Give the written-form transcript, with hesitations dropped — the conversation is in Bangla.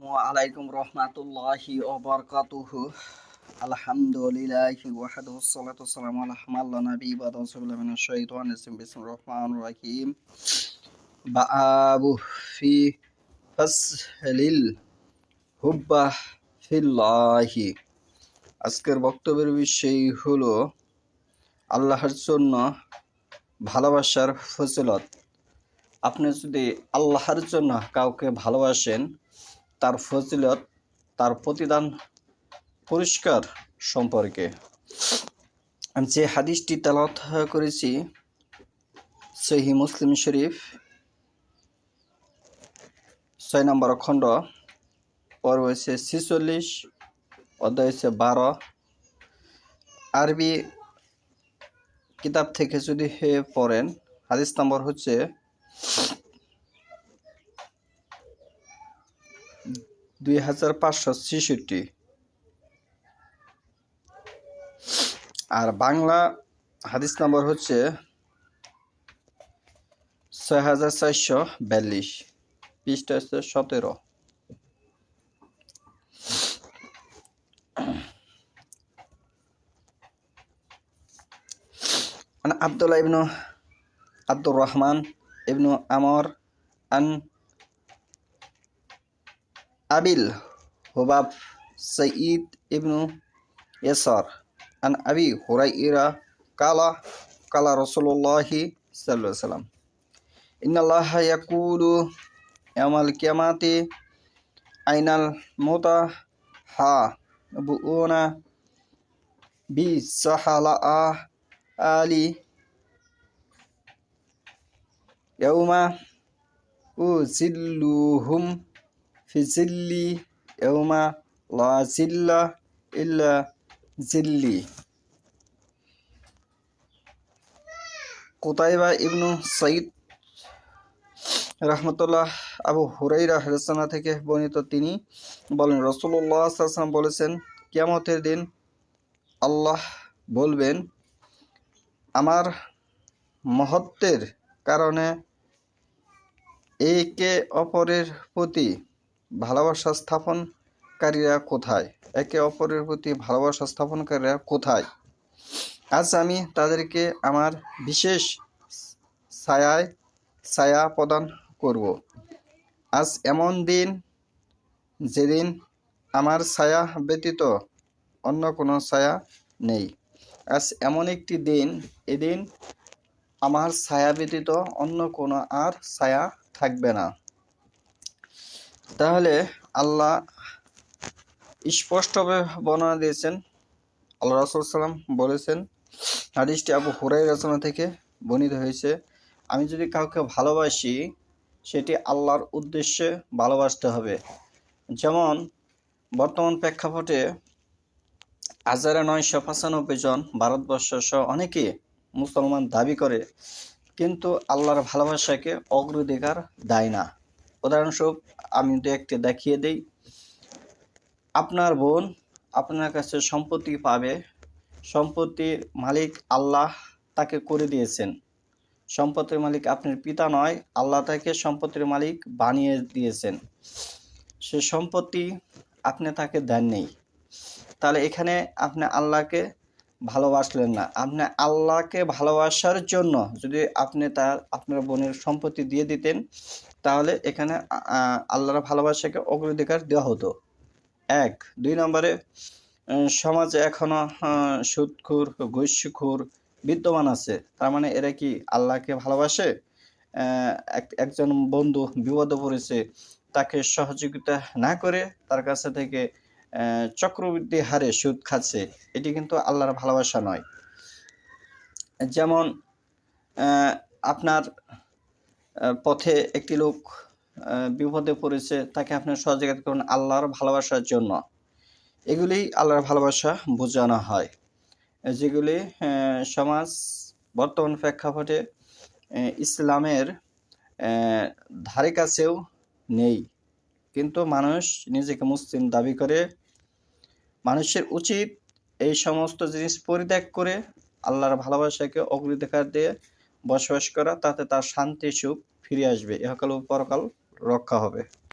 ওয়ালাইকুম রহমাতুল্লাহি ওয়া বারাকাতুহু। আলহামদুলিল্লাহি ওয়াহদাহু ওয়াসসালাতু ওয়াসসালামু আলা মান লা নাবিয়্যা বা'দাহু। আউযুবিল্লাহি মিনাশ শাইতানির রাজিম। বিসমিল্লাহির রহমানির রহিম। বা'আবু ফি ফাসলিল হুব্বা ফিল্লাহি। আজকের বক্তব্যের বিষয় হলো আল্লাহর জন্য ভালোবাসার ফজিলত। আপনি যদি আল্লাহর জন্য কাউকে ভালোবাসেন, তার ফজিলত, তার প্রতিদান পুরস্কার সম্পর্কে যে হাদিসটি তেলাওয়াত করেছি, সহিহ মুসলিম শরীফ 6 নম্বর খণ্ড, পর্ব হচ্ছে 46, অধ্যায় হচ্ছে 12। আরবি কিতাব থেকে যদি পড়েন, হাদিস নম্বর হচ্ছে 2566, আর বাংলা হাদিস নম্বর হচ্ছে 6442, পৃষ্ঠা হচ্ছে 17। আব্দুল্লাহ ইবনু আব্দুর রহমান ইবনু আমর আন আবিল হুবাব সাইয়্যিদ ইবনু ইয়াসার আন আবি হুরায়রা কালা কালা রাসূলুল্লাহি সাল্লাল্লাহু আলাইহি ওয়াসাল্লাম ইন্নাল্লাহা ইয়াকুলু ইয়াওমাল কিয়ামাতি আইনাল মুতাহাবুনা বিসাহালা আলি ইয়াউমা উযিল্লুহুম ফি জিল্লি ইয়াউমা লা জিল্লা ইল্লা জিল্লি। কুতাইবা ইবনু সাইদ রাহমাতুল্লাহ আবু হুরায়রা রাদিয়াল্লাহু থেকে বর্ণিত, তিনি বলেন, রাসূলুল্লাহ সাল্লাল্লাহু আলাইহি ওয়াসাল্লাম বলেছেন, কিয়ামতের দিন আল্লাহ বলবেন, আমার মহত্বের কারণে একে অপরের প্রতি ভালোবাসা স্থাপনকারীরা কোথায়? একে অপরের প্রতি ভালোবাসা স্থাপনকারীরা কোথায়? আজ আমি তাদেরকে আমার বিশেষ ছায়া প্রদান করব। আজ এমন দিন যেদিন আমার ছায়া ব্যতীত অন্য কোনো ছায়া নেই। আজ এমন একটি দিন, এদিন আমার ছায়া ব্যতীত অন্য কোনো আর ছায়া থাকবে না। তাহলে আল্লাহ স্পষ্টভাবে বর্ণনা দিয়েছেন। আল্লাহ রাসূল সাল্লাল্লাহু আলাইহি ওয়াসাল্লাম বলেছেন, হাদিসটি আবু হুরায়রা থেকে বর্ণিত হয়েছে, আমি যদি কাউকে ভালোবাসি, সেটি আল্লাহর উদ্দেশ্যে ভালোবাসতে হবে। যেমন বর্তমান প্রেক্ষাপটে 1995 জন ভারতবর্ষ সহ অনেকে মুসলমান দাবি করে, কিন্তু আল্লাহর ভালোবাসাকে অগ্রাধিকার দেয় না। উদাহরণস্বরূপ আমি একটি দেখিয়ে দিই। আপনার বোন আপনার কাছে সম্পত্তি পাবে, সম্পত্তির মালিক আল্লাহ তাকে করে দিয়েছেন। সম্পত্তির মালিক আপনার পিতা নয়, আল্লাহ তাকে সম্পত্তির মালিক বানিয়ে দিয়েছেন। সে সম্পত্তি আপনি তাকে দেননি। তাহলে এখানে আপনি আল্লাহকে ভালোবাসলেন না। আপনি আল্লাহকে ভালোবাসার জন্য যদি আপনি আপনার বোনের সম্পত্তি দিয়ে দিতেন, তাহলে এখানে আল্লাহর ভালোবাসাকে অগ্রাধিকার দেওয়া হতো। 1 2 নম্বরে, সমাজে এখনো সুদখোর, ঘুষখোর বিদ্যমান আছে। তার মানে এরা কি আল্লাহকে ভালোবাসে? একজন বন্ধু বিপদে পড়েছে, তাকে সহযোগিতা না করে তার কাছে থেকে চক্রবৃদ্ধি হারে সুদ খাচ্ছে, এটি কিন্তু আল্লাহর ভালোবাসা নয়। যেমন আপনার পথে একটি লোক বিপদে পড়েছে, তাকে আপনি সহযোগিতা করুন আল্লাহর ভালোবাসার জন্য। এগুলি আল্লাহর ভালোবাসা বোঝানো হয়, যেগুলি সমাজ বর্তমান প্রেক্ষাপটে ইসলামের ধারে কাছেও নেই। কিন্তু মানুষ নিজেকে মুসলিম দাবি করে। মানুষের উচিত এই সমস্ত জিনিস পরিত্যাগ করে আল্লাহর ভালোবাসাকে অগ্রাধিকার দিয়ে বসবাস করা, তাতে তার শান্তি সুখ ফিরে আসবে, ইহকাল ও পরকাল রক্ষা হবে।